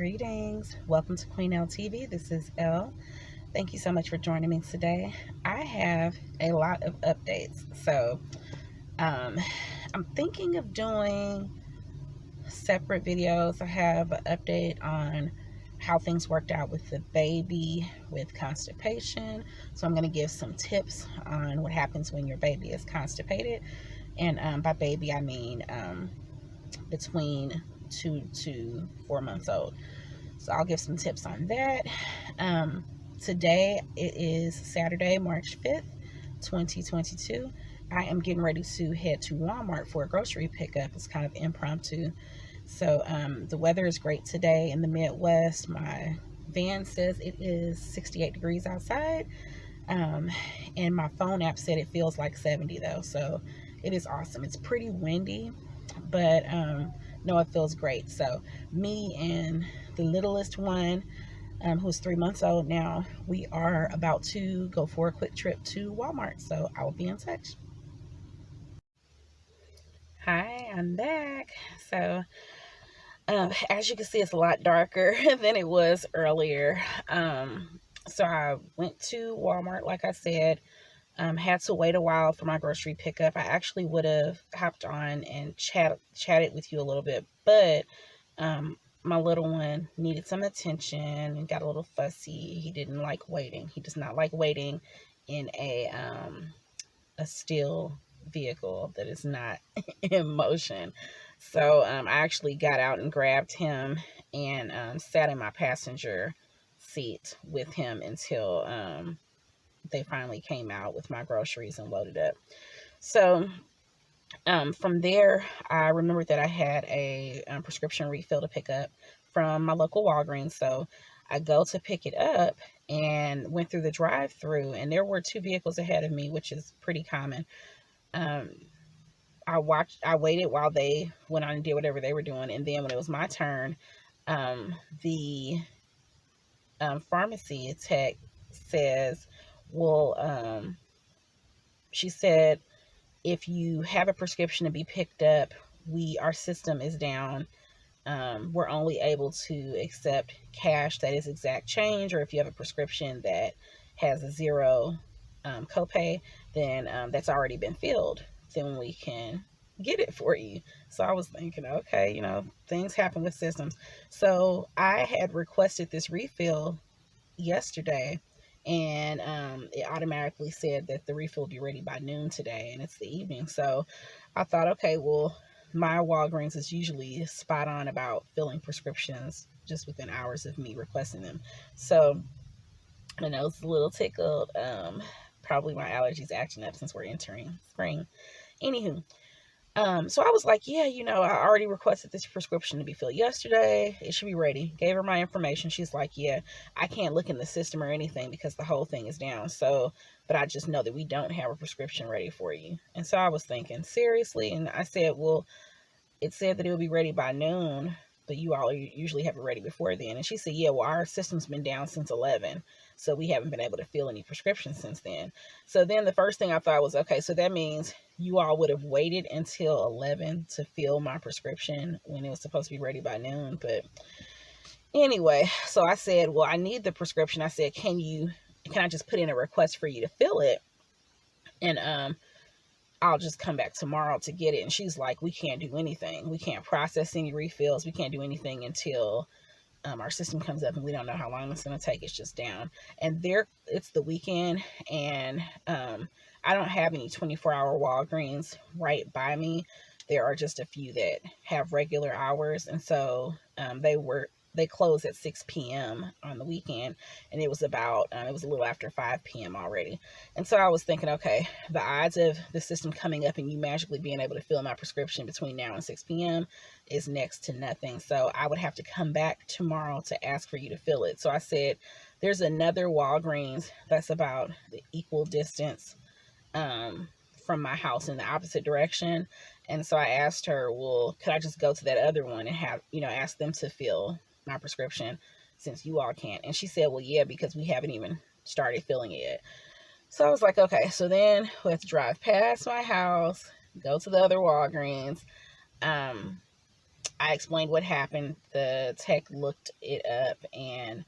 Greetings. Welcome to Queen Elle TV. This is Elle. Thank you so much for joining me today. I have a lot of updates. I'm thinking of doing separate videos. I have an update on how things worked out with the baby with constipation. So I'm going to give some tips on what happens when your baby is constipated. And by baby, I mean between 2 to 4 months old. So I'll give some tips on that. Today it is Saturday, March 5th, 2022. I am getting ready to head to Walmart for a grocery pickup. It's kind of impromptu. So the weather is great today in the Midwest. My van says it is 68 degrees outside. And my phone app said it feels like 70 though. So it is awesome. It's pretty windy, but no, it feels great. So me and the littlest one, who's 3 months old now, we are about to go for a quick trip to Walmart. So I will be in touch. Hi, I'm back. So as you can see, it's a lot darker than it was earlier. So I went to Walmart, like I said. Had to wait a while for my grocery pickup. I actually would have hopped on and chatted with you a little bit, but my little one needed some attention and got a little fussy. He didn't like waiting. He does not like waiting in a still vehicle that is not in motion. So I actually got out and grabbed him and sat in my passenger seat with him until they finally came out with my groceries and loaded up. So from there, I remembered that I had a prescription refill to pick up from my local Walgreens. So I go to pick it up and went through the drive-through, and there were two vehicles ahead of me, which is pretty common. I waited while they went on and did whatever they were doing, and then when it was my turn, the pharmacy tech says, well, she said, if you have a prescription to be picked up, our system is down. We're only able to accept cash that is exact change, or if you have a prescription that has a zero copay, then that's already been filled. Then we can get it for you. So I was thinking, okay, things happen with systems. So I had requested this refill yesterday, and it automatically said that the refill will be ready by noon today, and it's the evening. So I thought, okay, well, my Walgreens is usually spot on about filling prescriptions just within hours of me requesting them. So I know it's a little tickled. Probably my allergies acting up since we're entering spring. Anywho, so I was like, yeah, I already requested this prescription to be filled yesterday. It should be ready. Gave her my information. She's like, yeah, I can't look in the system or anything because the whole thing is down. So, but I just know that we don't have a prescription ready for you. And so I was thinking, seriously? And I said, well, it said that it would be ready by noon, but you all usually have it ready before then. And she said, yeah, well, our system's been down since 11. So we haven't been able to fill any prescriptions since then. So then the first thing I thought was, okay, so that means you all would have waited until 11 to fill my prescription when it was supposed to be ready by noon. But anyway, so I said, well, I need the prescription. I said, can I just put in a request for you to fill it? And I'll just come back tomorrow to get it. And she's like, we can't do anything. We can't process any refills. We can't do anything until our system comes up, and we don't know how long it's going to take. It's just down. And it's the weekend, and I don't have any 24-hour Walgreens right by me. There are just a few that have regular hours. And so they close at 6 p.m. on the weekend, and it was a little after 5 p.m. already. And so I was thinking, okay, the odds of the system coming up and you magically being able to fill my prescription between now and 6 p.m. is next to nothing. So I would have to come back tomorrow to ask for you to fill it. So I said, there's another Walgreens that's about the equal distance from my house in the opposite direction. And so I asked her, well, could I just go to that other one and have, ask them to fill my prescription since you all can't? And she said, well, yeah, because we haven't even started filling it yet. So I was like, okay, so then we have to drive past my house, go to the other Walgreens, I explained what happened. The tech looked it up, and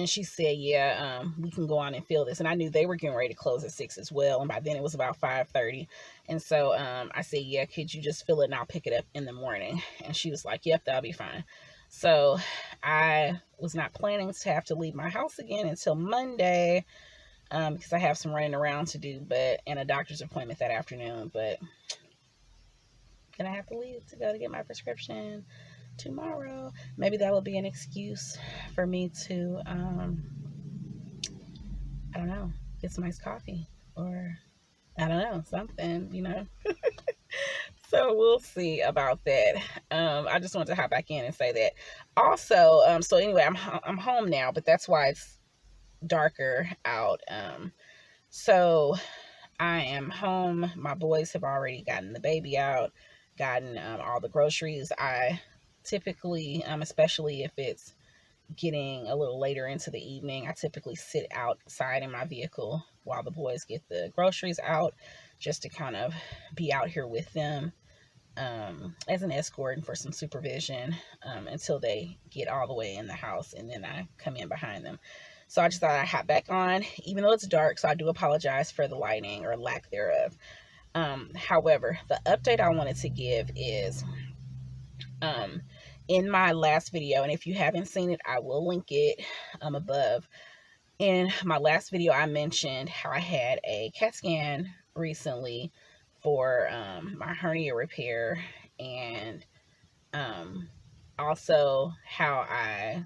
she said, yeah, we can go on and fill this. And I knew they were getting ready to close at 6 as well. And by then it was about 5:30. And so I said, yeah, could you just fill it and I'll pick it up in the morning? And she was like, yep, that'll be fine. So I was not planning to have to leave my house again until Monday, because I have some running around to do, and a doctor's appointment that afternoon. But gonna have to leave to go to get my prescription tomorrow. Maybe that will be an excuse for me to I don't know, get some iced coffee, or I don't know, something, So we'll see about that. I just wanted to hop back in and say that. Also, so anyway, I'm home now, but that's why it's darker out. So I am home. My boys have already gotten the baby out, gotten all the groceries. I typically, especially if it's getting a little later into the evening, I typically sit outside in my vehicle while the boys get the groceries out, just to kind of be out here with them as an escort and for some supervision until they get all the way in the house, and then I come in behind them. So I just thought I'd hop back on, even though it's dark, so I do apologize for the lighting or lack thereof. However, the update I wanted to give is in my last video, and if you haven't seen it, I will link it above. In my last video, I mentioned how I had a CAT scan recently for my hernia repair, and also how I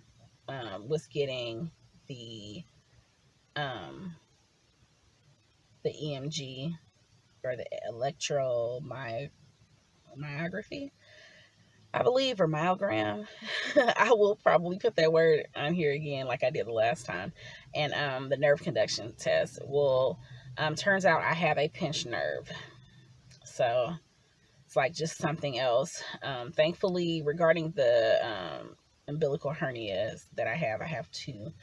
was getting the EMG, or the electromyography, I believe, or myogram. I will probably put that word on here again like I did the last time. And the nerve conduction test. Well, turns out I have a pinched nerve. So it's like just something else. Thankfully, regarding the umbilical hernias that I have two.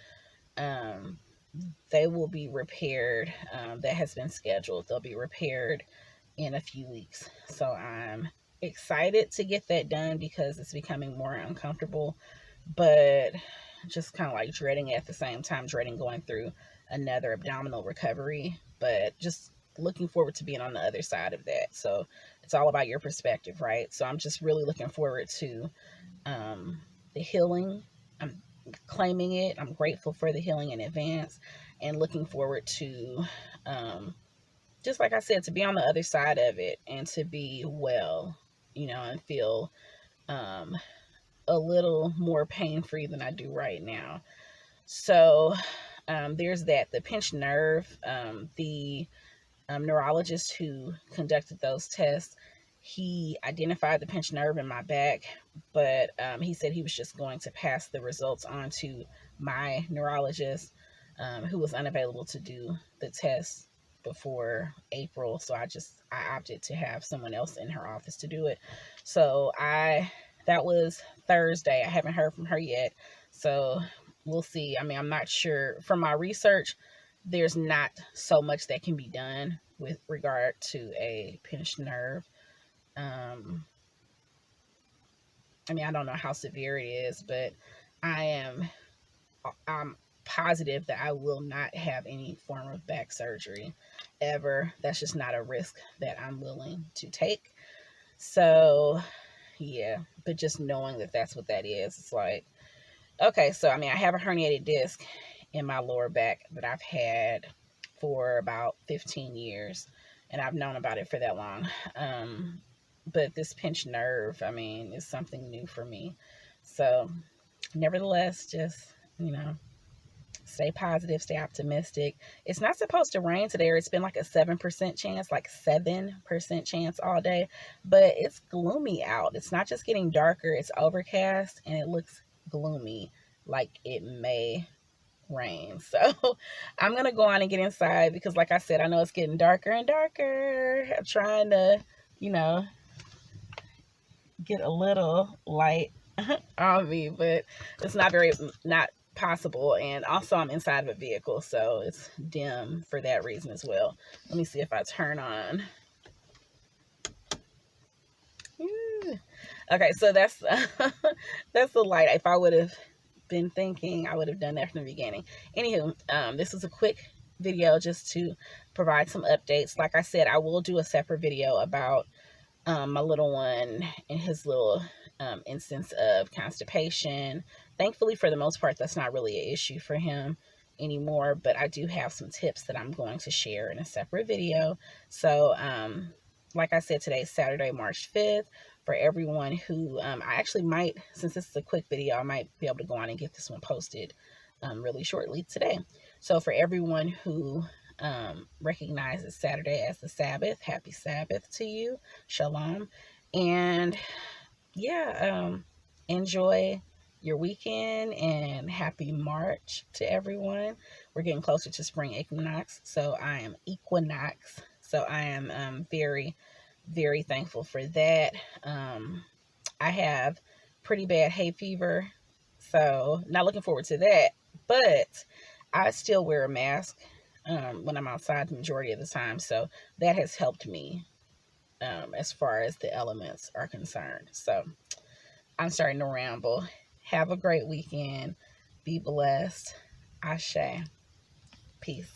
They will be repaired. That has been scheduled. They'll be repaired in a few weeks. So I'm excited to get that done because it's becoming more uncomfortable, but just kind of like dreading it at the same time, dreading going through another abdominal recovery, but just looking forward to being on the other side of that. So it's all about your perspective, right? So I'm just really looking forward to the healing. I'm claiming it. I'm grateful for the healing in advance, and looking forward to just like I said, to be on the other side of it and to be well, and feel a little more pain-free than I do right now. So there's that. The pinched nerve, the neurologist who conducted those tests, he identified the pinched nerve in my back, but he said he was just going to pass the results on to my neurologist, who was unavailable to do the test before April. So I opted to have someone else in her office to do it. So that was Thursday. I haven't heard from her yet. So we'll see. I mean, I'm not sure. From my research, there's not so much that can be done with regard to a pinched nerve. I mean, I don't know how severe it is, but I'm positive that I will not have any form of back surgery ever. That's just not a risk that I'm willing to take. So yeah, but just knowing that that's what that is, it's like, okay, so I mean, I have a herniated disc in my lower back that I've had for about 15 years, and I've known about it for that long. But this pinched nerve, I mean, is something new for me. So nevertheless, just, stay positive, stay optimistic. It's not supposed to rain today, or it's been like a 7% chance, all day, but it's gloomy out. It's not just getting darker, it's overcast, and it looks gloomy, like it may rain. So I'm going to go on and get inside because, like I said, I know it's getting darker and darker. I'm trying to, get a little light on me, but it's not possible. And also I'm inside of a vehicle, so it's dim for that reason as well. Let me see if I turn on. Okay, so that's that's the light. If I would have been thinking, I would have done that from the beginning. Anywho, this is a quick video just to provide some updates. Like I said, I will do a separate video about my little one and his little instance of constipation. Thankfully, for the most part, that's not really an issue for him anymore, but I do have some tips that I'm going to share in a separate video. So, like I said, today is Saturday, March 5th. For everyone who, I actually might, since this is a quick video, I might be able to go on and get this one posted really shortly today. So for everyone who recognizes Saturday as the Sabbath, happy Sabbath to you. Shalom. And yeah, enjoy your weekend and happy March to everyone. We're getting closer to spring equinox, so I am very, very thankful for that. I have pretty bad hay fever, so not looking forward to that, but I still wear a mask when I'm outside the majority of the time, so that has helped me as far as the elements are concerned. So I'm starting to ramble. Have a great weekend. Be blessed. Ashe. Peace.